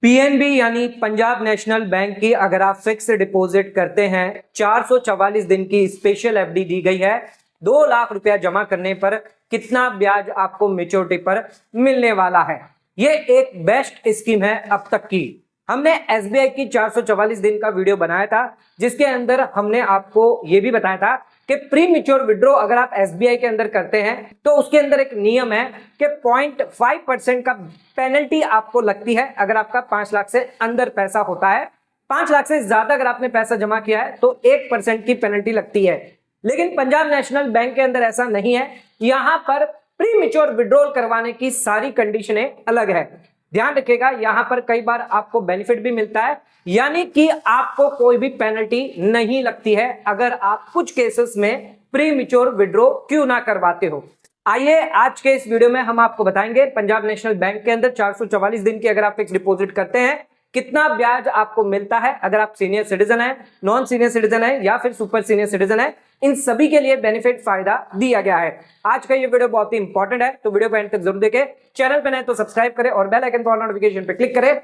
PNB यानी Punjab national bank की अगर आप फिक्स डिपॉजिट करते हैं 444 दिन की स्पेशल एफडी दी गई है। 2 लाख रुपया जमा करने पर कितना ब्याज आपको मेच्योरिटी पर मिलने वाला है। ये एक बेस्ट स्कीम है अब तक की। हमने एसबीआई की 444 दिन का वीडियो बनाया था जिसके अंदर हमने आपको यह भी बताया था कि प्री मेच्योर विड्रॉ अगर आप एसबीआई के अंदर करते हैं तो उसके अंदर एक नियम है कि 0.5% का पेनल्टी आपको लगती है अगर आपका 5 लाख से अंदर पैसा होता है। 5 लाख से ज्यादा अगर आपने पैसा जमा किया है तो 1% की पेनल्टी लगती है। लेकिन पंजाब नेशनल बैंक के अंदर ऐसा नहीं है। यहां पर प्री मेच्योर विड्रॉल करवाने की सारी कंडीशनें अलग है। ध्यान रखिएगा, यहां पर कई बार आपको बेनिफिट भी मिलता है, यानी कि आपको कोई भी पेनल्टी नहीं लगती है अगर आप कुछ केसेस में प्री मेच्योर विड्रॉ क्यों ना करवाते हो। आइए आज के इस वीडियो में हम आपको बताएंगे पंजाब नेशनल बैंक के अंदर 444 दिन की अगर आप फिक्स डिपॉजिट करते हैं कितना ब्याज आपको मिलता है। अगर आप सीनियर सिटीजन है, नॉन सीनियर सिटीजन है या फिर सुपर सीनियर सिटीजन है, इन सभी के लिए बेनिफिट फायदा दिया गया है। आज का ये वीडियो बहुत ही इंपॉर्टेंट है तो वीडियो को एंड तक जरूर देखें। चैनल पे नए तो सब्सक्राइब करें और बेल आइकन पर नोटिफिकेशन पे क्लिक करें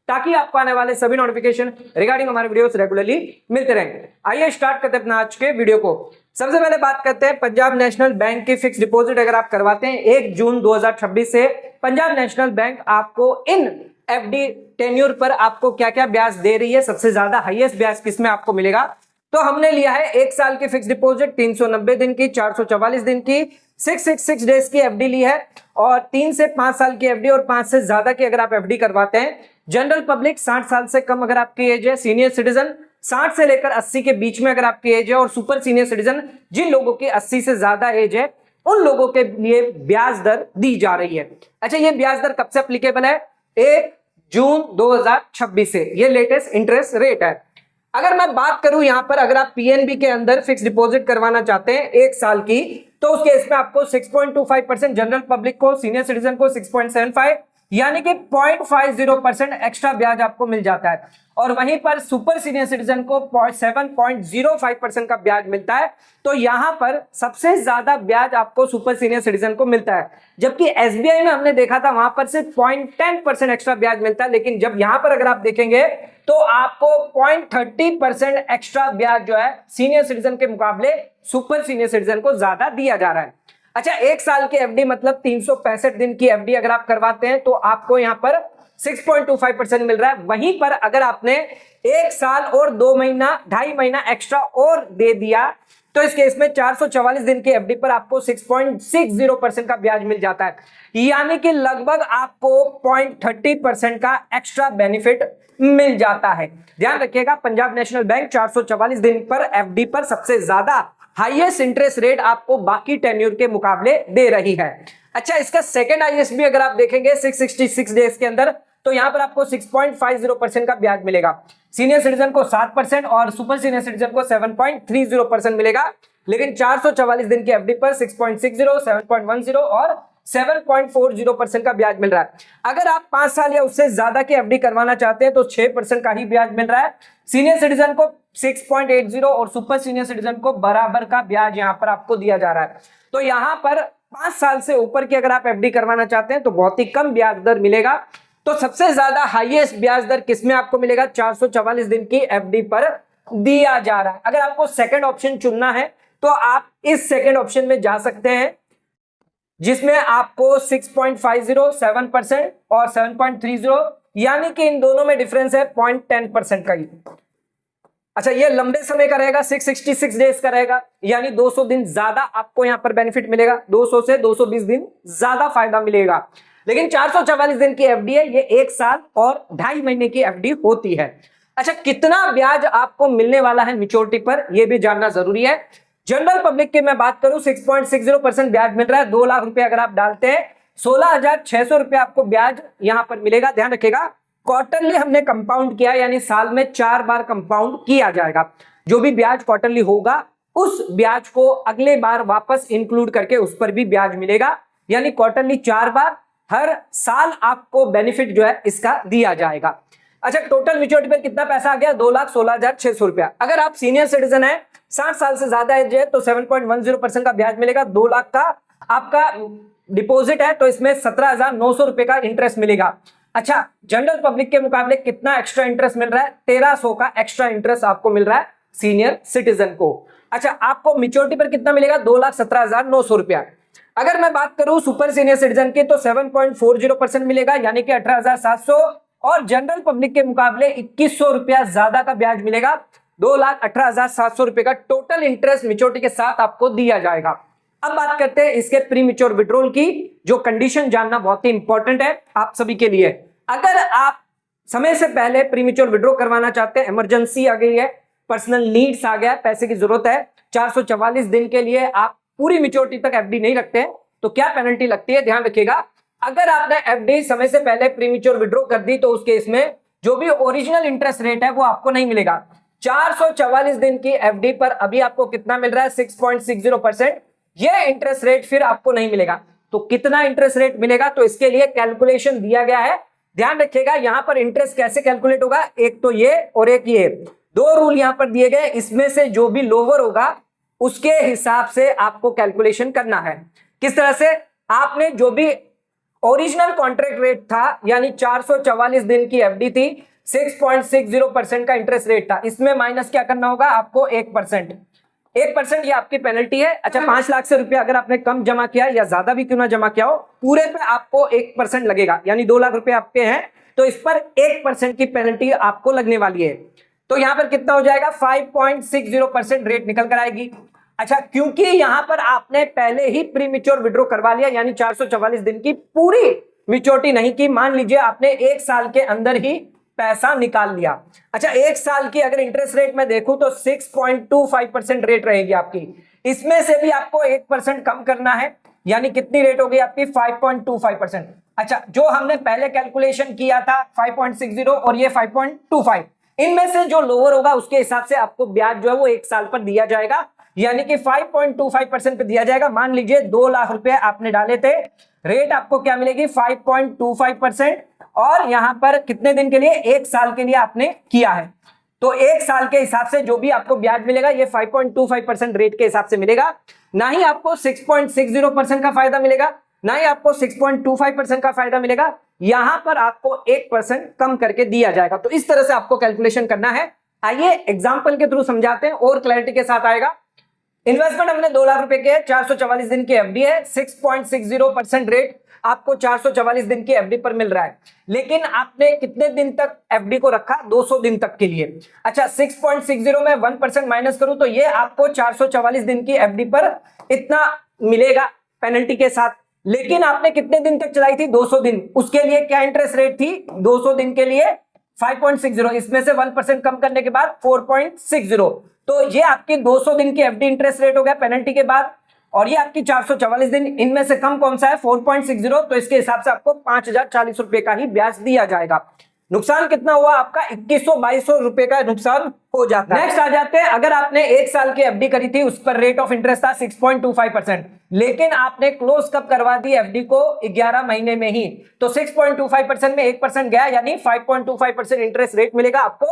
ताकि आपको आने वाले सभी नोटिफिकेशन रिगार्डिंग हमारे वीडियोस रेगुलरली मिलते रहेंगे। आइए स्टार्ट करते हैं अपना आज के वीडियो को। सबसे पहले बात करते हैं पंजाब नेशनल बैंक की फिक्स डिपॉजिट अगर आप करवाते हैं 1 जून 2026 से पंजाब नेशनल बैंक आपको इन एफडी टेन्योर पर आपको क्या क्या ब्याज दे रही है, सबसे ज्यादा हाईएस्ट ब्याज किसमें आपको मिलेगा। तो हमने लिया है 1 साल की फिक्स डिपॉजिट, 390 दिन की, 444 दिन की, 666 डेज की एफडी ली है और 3 से 5 साल की एफडी और 5 से ज्यादा की अगर आप एफडी करवाते हैं। जनरल पब्लिक 60 साल से कम अगर आपकी एज है, सीनियर सिटीजन 60 से लेकर 80 के बीच में अगर आपकी एज है और सुपर सीनियर सिटीजन जिन लोगों की 80 से ज्यादा एज है उन लोगों के लिए ब्याज दर दी जा रही है। अच्छा, ये ब्याज दर कब से एप्लीकेबल है? 1 जून 2026 से ये लेटेस्ट इंटरेस्ट रेट है। अगर मैं बात करूं यहां पर अगर आप पीएनबी के अंदर फिक्स डिपॉजिट करवाना चाहते हैं 1 साल की तो उस केस में आपको 6.25%, जनरल पब्लिक को, सीनियर सिटीजन को 6.75 यानी कि 0.50% एक्स्ट्रा ब्याज आपको मिल जाता है और वहीं पर सुपर सीनियर सिटीजन को 7.05% का ब्याज मिलता है। तो यहां पर सबसे ज्यादा ब्याज आपको सुपर सीनियर सिटीजन को मिलता है, जबकि एसबीआई में हमने देखा था वहां पर सिर्फ 0.10% एक्स्ट्रा ब्याज मिलता है। लेकिन जब यहां पर अगर आप देखेंगे तो आपको 0.30% एक्स्ट्रा ब्याज जो है सीनियर सिटीजन के मुकाबले सुपर सीनियर सिटीजन को ज्यादा दिया जा रहा है। अच्छा, 1 साल की एफडी मतलब 365 दिन की एफडी अगर आप करवाते हैं तो आपको यहां पर 6.25% मिल रहा है। वहीं पर अगर आपने 1 साल और 2 महीना 2.5 महीना एक्स्ट्रा और दे दिया तो इस केस में 444 दिन की एफडी पर आपको 6.60% का ब्याज मिल जाता है, यानी कि लगभग आपको 0.30% का एक्स्ट्रा बेनिफिट मिल जाता है। ध्यान रखिएगा, पंजाब नेशनल बैंक 444 दिन पर एफडी पर सबसे ज्यादा हाईएस्ट इंटरेस्ट रेट आपको बाकी टेन्योर के मुकाबले दे रही है। अच्छा, इसका सेकंड हाईएस्ट भी अगर आप देखेंगे 666 डेज के अंदर तो यहां पर आपको 6.50% का ब्याज मिलेगा। सीनियर सिटीजन को 7% और सुपर सीनियर सिटीजन को 7.30% मिलेगा। लेकिन 444 दिन की एफडी पर 6.60, 7.10 और 7.40% का ब्याज मिल रहा है। अगर आप 5 साल या उससे ज्यादा की एफडी करवाना चाहते हैं तो 6% का ही ब्याज मिल रहा है। सीनियर सिटीजन को 6.80 और सुपर सीनियर सिटीजन को बराबर का ब्याज यहां पर आपको दिया जा रहा है। तो यहां पर 5 साल से ऊपर की अगर आप एफडी करवाना चाहते हैं तो बहुत ही कम ब्याज दर मिलेगा। तो सबसे ज्यादा हाईएस्ट ब्याज दर किसमें आपको मिलेगा? 444 दिन की एफडी पर दिया जा रहा है। अगर आपको सेकंड ऑप्शन चुनना है तो आप इस सेकंड ऑप्शन में जा सकते हैं जिसमें आपको 6.50, 7% और 7.30 यानी कि इन दोनों में डिफरेंस है 0.10% का ही। अच्छा, ये लंबे समय का रहेगा, 666 डेज का रहेगा, यानी 200 दिन ज्यादा आपको यहां पर बेनिफिट मिलेगा। 200 से 220 दिन ज्यादा फायदा मिलेगा। लेकिन 444 दिन की एफडी है, ये 1 साल और 2.5 महीने की एफडी होती है। अच्छा, कितना ब्याज आपको मिलने वाला है मेच्योरिटी पर यह भी जानना जरूरी है। जनरल पब्लिक की मैं बात करूं 6.60% ब्याज मिल रहा है। 2 लाख रुपए अगर आप डालते हैं 16,600 रुपए आपको ब्याज यहां पर मिलेगा। ध्यान रखिएगा, क्वार्टरली हमने कंपाउंड किया, यानी साल में 4 बार कंपाउंड किया जाएगा। जो भी ब्याज क्वार्टरली होगा उस ब्याज को अगले बार वापस इंक्लूड करके उस पर भी ब्याज मिलेगा, यानी क्वार्टरली 4 बार हर साल आपको बेनिफिट जो है इसका दिया जाएगा। अच्छा, टोटल मेच्योरिटी पर कितना पैसा आ गया? 2,16,600 रुपया। अगर आप सीनियर सिटीजन है, 60 साल से ज्यादा एज है तो 7.10% का ब्याज मिलेगा। 2 लाख का आपका डिपॉजिट है तो इसमें 17,900 रुपए का इंटरेस्ट मिलेगा। अच्छा, जनरल पब्लिक के मुकाबले कितना एक्स्ट्रा इंटरेस्ट मिल रहा है? 1300 का एक्स्ट्रा इंटरेस्ट आपको मिल रहा है सीनियर सिटीजन को। अच्छा, आपको मेच्योरिटी पर कितना मिलेगा? 2,17,900 रुपया। अगर मैं बात करूं सुपर सीनियर सिटीजन की तो 7.40% मिलेगा, यानी कि 18,700, और जनरल पब्लिक के मुकाबले 2,100 रुपया ज्यादा का ब्याज मिलेगा। 2,18,700 रुपए का टोटल इंटरेस्ट मेच्योरिटी के साथ आपको दिया जाएगा। अब बात करते हैं इसके प्री मेच्योर विड्रॉल की, जो कंडीशन जानना बहुत ही इंपॉर्टेंट है आप सभी के लिए। अगर आप समय से पहले प्री मेच्योर विड्रॉ करवाना चाहते हैं, इमरजेंसी आ गई है, पर्सनल नीड्स आ गया, पैसे की जरूरत है, 444 दिन के लिए आप पूरी मेच्योरिटी तक एफडी नहीं रखते हैं, तो क्या पेनल्टी लगती है? ध्यान रखिएगा, अगर आपने एफडी समय से पहले प्री मेच्योर विड्रॉ कर दी तो उस केस में जो भी ओरिजिनल इंटरेस्ट रेट है वो आपको नहीं मिलेगा। 444 दिन की एफडी पर अभी आपको कितना मिल रहा है? 6.60%। ये इंटरेस्ट रेट फिर आपको नहीं मिलेगा। तो कितना इंटरेस्ट रेट मिलेगा? तो इसके लिए कैलकुलेशन दिया गया है, ध्यान रखिएगा। यहां पर इंटरेस्ट कैसे कैलकुलेट होगा? एक तो ये और एक ये, दो रूल यहां पर दिए गए, इसमें से जो भी लोअर होगा उसके हिसाब से आपको कैलकुलेशन करना है। किस तरह से? आपने जो भी ओरिजिनल कॉन्ट्रैक्ट रेट था, यानी 444 दिन की एफडी थी, 6.60% का इंटरेस्ट रेट था, इसमें माइनस क्या करना होगा आपको? 1%। 1% ये आपकी पेनल्टी है। अच्छा, 5 लाख से रुपया अगर आपने कम जमा किया या ज्यादा भी क्यों ना जमा किया हो, पूरे पे आपको 1% लगेगा, यानी 2 लाख रुपए आपके हैं तो इस पर 1% की पेनल्टी आपको लगने वाली है। तो यहां पर कितना हो जाएगा? 5.60% रेट निकल कर आएगी। अच्छा, क्योंकि यहां पर आपने पहले ही प्री मेच्योर विड्रॉ करवा लिया, यानी 444 दिन की पूरी मेच्योरिटी नहीं की, मान लीजिए आपने 1 साल के अंदर ही पैसा निकाल लिया। अच्छा, 1 साल की अगर इंटरेस्ट रेट में देखूं तो 6.25% रेट रहेगी आपकी, इसमें से भी आपको 1% कम करना है, यानी कितनी रेट हो गई आपकी? 5.25%। अच्छा, जो हमने पहले कैलकुलेशन किया था 5.60 और ये 5.25, इनमें से जो लोअर होगा उसके हिसाब से आपको ब्याज जो है वो 1 साल पर दिया जाएगा, यानी कि 5.25% पे दिया जाएगा। मान लीजिए 2 लाख रुपए आपने डाले थे, रेट आपको क्या मिलेगी? 5.25%, और यहां पर कितने दिन के लिए? 1 साल के लिए आपने किया है, तो 1 साल के हिसाब से जो भी आपको ब्याज मिलेगा ये 5.25% रेट के हिसाब से मिलेगा। ना ही आपको 6.60% का फायदा मिलेगा, ना ही आपको 6.25% का फायदा मिलेगा, यहां पर आपको 1% कम करके दिया जाएगा। तो इस तरह से आपको कैलकुलेशन करना है। आइए एग्जाम्पल के थ्रू समझाते हैं और क्लैरिटी के साथ आएगा। इन्वेस्टमेंट हमने 2 लाख रुपए के, 444 दिन की एफडी है, 6.60% रेट आपको 444 दिन की एफडी पर मिल रहा है, लेकिन आपने कितने दिन तक एफडी को रखा? 200 दिन तक के लिए। अच्छा, 6.60 में 1% माइनस करूं तो ये आपको 444 दिन की एफडी पर इतना मिलेगा पेनल्टी के साथ, लेकिन आपने कितने दिन तक चलाई थी? 200 दिन। उसके लिए क्या इंटरेस्ट रेट थी? 200 दिन के लिए 5.60, इसमें से 1% कम करने के बाद 4.60, तो ये आपकी 200 दिन की एफडी इंटरेस्ट रेट हो गया पेनल्टी के बाद, और ये आपकी 444 दिन, इनमें से कम कौन सा है? 4.60, तो इसके हिसाब से आपको 5,040 रुपए का ही ब्याज दिया जाएगा। नुकसान कितना हुआ आपका? 2100-2200 रुपए का नुकसान हो जाता है। नेक्स्ट आ जाते हैं, अगर आपने 1 साल की एफडी करी थी, उस पर रेट ऑफ इंटरेस्ट था 6.25%, लेकिन आपने क्लोज कब करवा दी एफडी को? 11 महीने में ही, तो 6.25% में 1% गया, यानी 5.25% इंटरेस्ट रेट मिलेगा आपको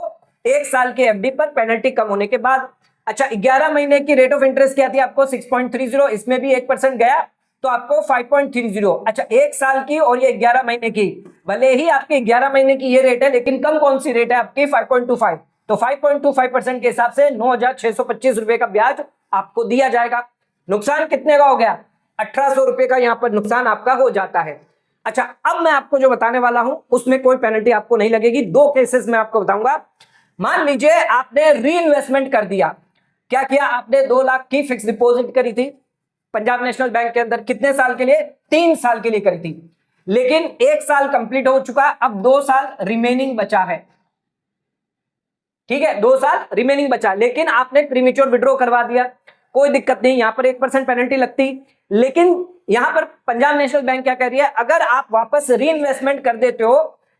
1 साल की एफडी पर पेनल्टी कम होने के बाद। अच्छा, 11 महीने की रेट ऑफ इंटरेस्ट क्या थी आपको? 6.30, इसमें भी 1% गया तो आपको 5.30। अच्छा, 1 साल की और ये 11 महीने की, भले ही आपके 11 महीने की ये रेट है, लेकिन कम कौन सी रेट है आपकी? 5.25, तो 5.25% के हिसाब से 9,625 रुपए का ब्याज आपको दिया जाएगा। नुकसान कितने का हो गया? 1,800 रुपए का यहां पर नुकसान आपका हो जाता है। अच्छा, अब मैं आपको जो बताने वाला हूं उसमें कोई पेनल्टी आपको नहीं लगेगी। 2 केसेस में आपको बताऊंगा। मान लीजिए आपने री इन्वेस्टमेंट कर दिया। क्या किया आपने? 2 लाख की फिक्स डिपॉजिट करी थी पंजाब नेशनल बैंक के अंदर, कितने साल के लिए? 3 साल के लिए करी थी, लेकिन 1 साल कंप्लीट हो चुका, अब 2 साल रिमेनिंग बचा है। ठीक है, 2 साल रिमेनिंग बचा, लेकिन आपने प्रीमेच्योर विड्रॉ करवा दिया, कोई दिक्कत नहीं, यहां पर 1% पेनल्टी लगती, लेकिन यहां पर पंजाब नेशनल बैंक क्या कह रही है? अगर आप वापस री इन्वेस्टमेंट कर देते हो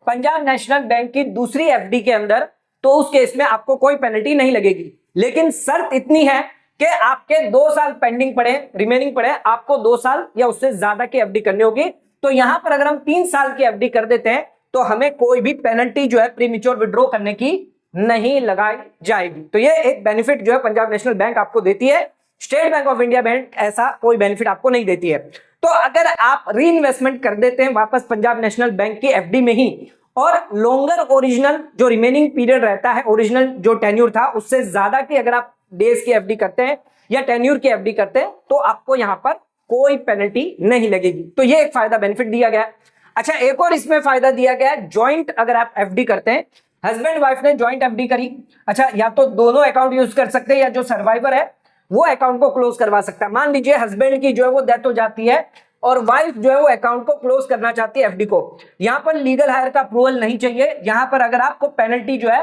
पंजाब नेशनल बैंक की दूसरी एफडी के अंदर, तो उस केस में आपको कोई पेनल्टी नहीं लगेगी, लेकिन शर्त इतनी है कि आपके 2 साल पेंडिंग पड़े, रिमेनिंग पड़े, आपको 2 साल या उससे ज्यादा की एफडी करनी होगी। तो यहां पर अगर हम 3 साल की एफडी कर देते हैं तो हमें कोई भी पेनल्टी जो है प्रीमेच्योर विड्रॉ करने की नहीं लगाई जाएगी। तो ये एक बेनिफिट जो है पंजाब नेशनल बैंक आपको देती है, state bank of India bank ऐसा कोई बेनिफिट आपको नहीं देती है। तो अगर आप री इन्वेस्टमेंट कर देते हैं वापस पंजाब नेशनल बैंक की एफडी में ही, और लोंगर ओरिजिनल जो रिमेनिंग पीरियड रहता है, ओरिजिनल जो टेन्यूर था उससे ज्यादा की अगर आप डेज की एफडी करते हैं या टेन्यूर की एफडी करते हैं, तो आपको यहां पर कोई पेनल्टी नहीं लगेगी। तो ये एक फायदा बेनिफिट दिया गया है। अच्छा, एक और इसमें फायदा दिया गया है, ज्वाइंट अगर आप एफडी करते हैं, हस्बैंड वाइफ ने ज्वाइंट एफडी करी, अच्छा या तो दोनों अकाउंट यूज कर सकते हैं या जो सर्वाइवर है वो अकाउंट को क्लोज करवा सकता है। मान लीजिए हस्बैंड की जो है वो डेथ हो जाती है और वाइफ जो है वो अकाउंट को क्लोज करना चाहती है एफडी को, यहां पर लीगल हायर का अप्रूवल नहीं चाहिए। यहां पर अगर आपको पेनल्टी जो है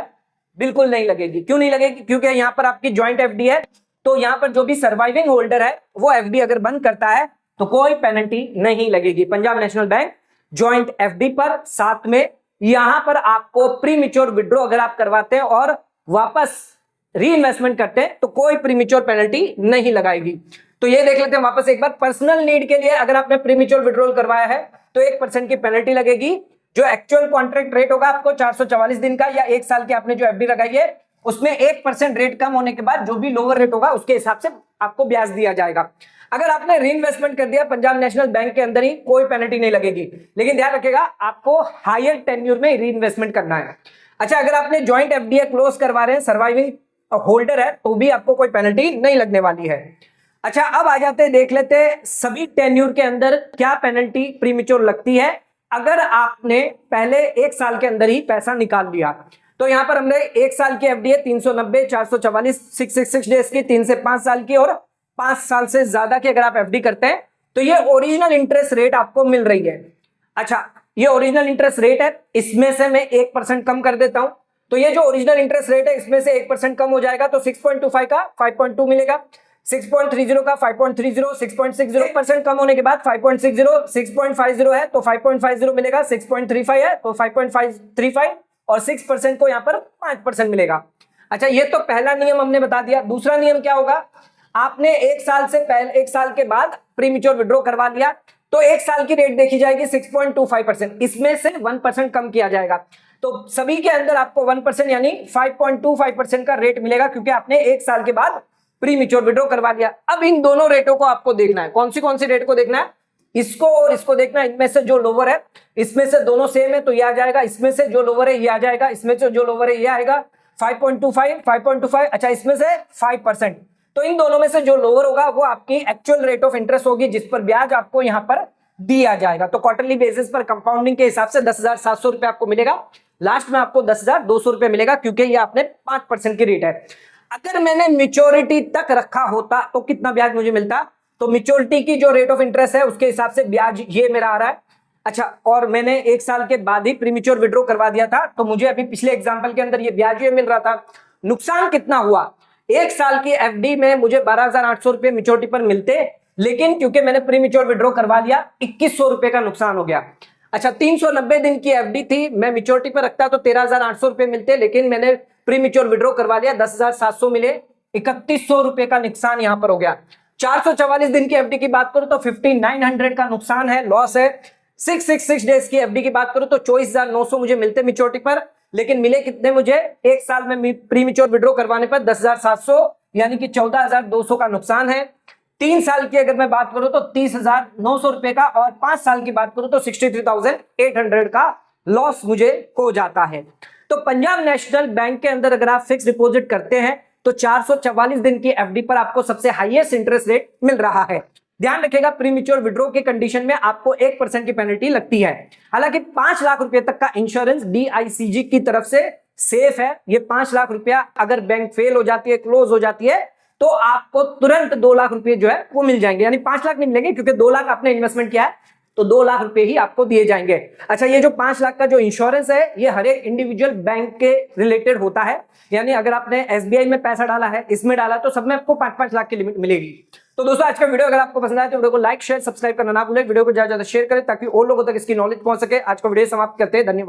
बिल्कुल नहीं लगेगी। क्यों नहीं लगेगी? क्योंकि यहां पर आपकी ज्वाइंट एफडी है, तो यहां पर जो भी सर्वाइविंग होल्डर है वो एफडी अगर बंद करता है तो कोई पेनल्टी नहीं लगेगी। Punjab national bank joint FD पर, साथ में यहां पर आपको प्रीमेच्योर विड्रॉ अगर आप करवाते हैं और वापस री इन्वेस्टमेंट करते हैं तो कोई प्रीमेच्योर पेनल्टी नहीं लगाएगी। तो ये देख लेते हैं वापस एक बार। पर्सनल नीड के लिए अगर आपने प्रीमेच्योर विड्रॉल करवाया है तो 1% की पेनल्टी लगेगी। जो एक्चुअल कॉन्ट्रैक्ट रेट होगा आपको 444 दिन का या 1 साल की आपने जो एफडी लगाई है उसमें 1% रेट कम होने के बाद जो भी लोअर रेट होगा उसके हिसाब से आपको ब्याज दिया जाएगा। अगर आपने री इन्वेस्टमेंट कर दिया पंजाब नेशनल बैंक के अंदर ही, कोई पेनल्टी नहीं लगेगी, लेकिन ध्यान रखिएगा आपको हायर टेन्यूर में री इन्वेस्टमेंट करना है। अच्छा, अगर आपने ज्वाइंट एफडी क्लोज करवा रहे हैं, सर्वाइविंग होल्डर है, तो भी आपको कोई पेनल्टी नहीं लगने वाली है। अच्छा, अब आ जाते हैं, देख लेते हैं सभी टेन्यूर के अंदर क्या पेनल्टी प्रीमेच्योर लगती है। अगर आपने पहले 1 साल के अंदर ही पैसा निकाल लिया, तो यहां पर हमने 1 साल की एफडी है 390, 444, 666 डेज की, 3 से 5 साल की और 5 साल से ज्यादा की अगर आप एफडी करते हैं तो ये ओरिजिनल इंटरेस्ट रेट आपको मिल रही है। अच्छा, ये ओरिजिनल इंटरेस्ट रेट है, इसमें से मैं 1% कम कर देता हूं, तो ये जो ओरिजिनल इंटरेस्ट रेट है इसमें से 1% कम हो जाएगा, तो 6.25 का 5.2 मिलेगा, 6.30 का 5.30, 6.60% कम होने के बाद 5.60, 6.50 है तो 5.50 मिलेगा, 6.35 है तो 5.35 और 6% को यहाँ पर 5% मिलेगा। अच्छा, ये तो पहला नियम हमने बता दिया। दूसरा नियम क्या होगा? आपने 1 साल से पहले, 1 साल के बाद प्रीमेच्योर विड्रॉ करवा लिया तो 1 साल की रेट देखी जाएगी 6.25%, इसमें से 1% कम किया जाएगा, तो सभी के अंदर आपको 1% यानी 5.25% का रेट मिलेगा, क्योंकि आपने 1 साल के बाद प्रीमेच्योर विड्रॉ करवा लिया। अब इन दोनों रेटों को आपको देखना है। कौन सी रेट को देखना है? इसको और इसको देखना है। इनमें से जो लोअर है, इसमें से दोनों सेम है तो ये आ जाएगा, इसमें से जो लोअर है ये आ जाएगा, इसमें से जो लोअर है ये आएगा। 5.25, अच्छा इसमें से 5%, तो इन दोनों में से जो लोअर होगा वो आपकी एक्चुअल रेट ऑफ इंटरेस्ट होगी, जिस पर ब्याज आपको यहां पर दिया जाएगा। तो क्वार्टरली बेसिस पर कंपाउंडिंग के हिसाब से 10,700 रुपए आपको मिलेगा, लास्ट में आपको 10,200 रुपए मिलेगा, क्योंकि ये आपने 5% की रेट है। अगर मैंने मेच्योरिटी तक रखा होता तो कितना ब्याज मुझे मिलता? तो मेच्योरिटी की जो रेट ऑफ इंटरेस्ट है उसके हिसाब से ब्याज ये मेरा आ रहा है। अच्छा, और मैंने 1 साल के बाद ही प्रीमेच्योर विड्रॉ करवा दिया था, तो मुझे अभी पिछले एग्जांपल के अंदर ये ब्याज ये मिल रहा था। नुकसान कितना हुआ? 1 साल की एफडी में मुझे 12,800 रुपए मेच्योरिटी पर मिलते, लेकिन क्योंकि मैंने प्रीमेच्योर विड्रॉ करवा लिया 2,100 रुपए का नुकसान हो गया। अच्छा, 390 दिन की एफडी थी, मैं मेच्योरिटी पर रखता तो 13,800 रुपए मिलते, लेकिन मैंने प्रीमेच्योर विड्रॉ करवा लिया, 10,700 मिले, 3,100 रुपए का नुकसान यहां पर हो गया। 444 दिन की एफडी की बात करूं तो 5,900 का नुकसान है, लॉस है। 666 डेज की एफडी की बात करूं तो 24,900 मुझे मिलते मेच्योरिटी पर, लेकिन मिले कितने मुझे? 1 साल में प्रीमेच्योर विड्रॉ करवाने पर 10,700, यानी कि 14,200 का नुकसान है। 3 साल की अगर मैं बात करूं तो 30,900 रुपए का, और 5 साल की बात करूं तो 63,800 का लॉस मुझे हो जाता है। तो पंजाब नेशनल बैंक के अंदर अगर आप फिक्स डिपॉजिट करते हैं तो 444 दिन की एफडी पर आपको सबसे हाईएस्ट इंटरेस्ट रेट मिल रहा है। ध्यान रखिएगा, प्रीमेच्योर विड्रॉ के कंडीशन में आपको 1% की पेनल्टी लगती है। हालांकि 5 लाख रुपए तक का इंश्योरेंस DICG की तरफ से सेफ है। ये 5 लाख रुपया अगर बैंक फेल हो जाती है, क्लोज हो जाती है, तो आपको तुरंत 2 लाख रुपए जो है वो मिल जाएंगे। यानी 5 लाख नहीं मिलेंगे, क्योंकि 2 लाख आपने इन्वेस्टमेंट किया है तो 2 लाख रुपए ही आपको दिए जाएंगे। अच्छा, ये जो 5 लाख का जो इंश्योरेंस है ये हर एक इंडिविजुअल बैंक के रिलेटेड होता है, यानी अगर आपने SBI में पैसा डाला है, इसमें डाला, तो सब में आपको 5-5 लाख की लिमिट मिलेगी। तो दोस्तों, आज का वीडियो अगर आपको पसंद आए तो वीडियो को लाइक, शेयर, सब्सक्राइब करना ना भूलें। वीडियो को ज्यादा शेयर करें ताकि और लोगों तक इसकी नॉलेज पहुंच सके। आज का वीडियो समाप्त करते हैं, धन्यवाद।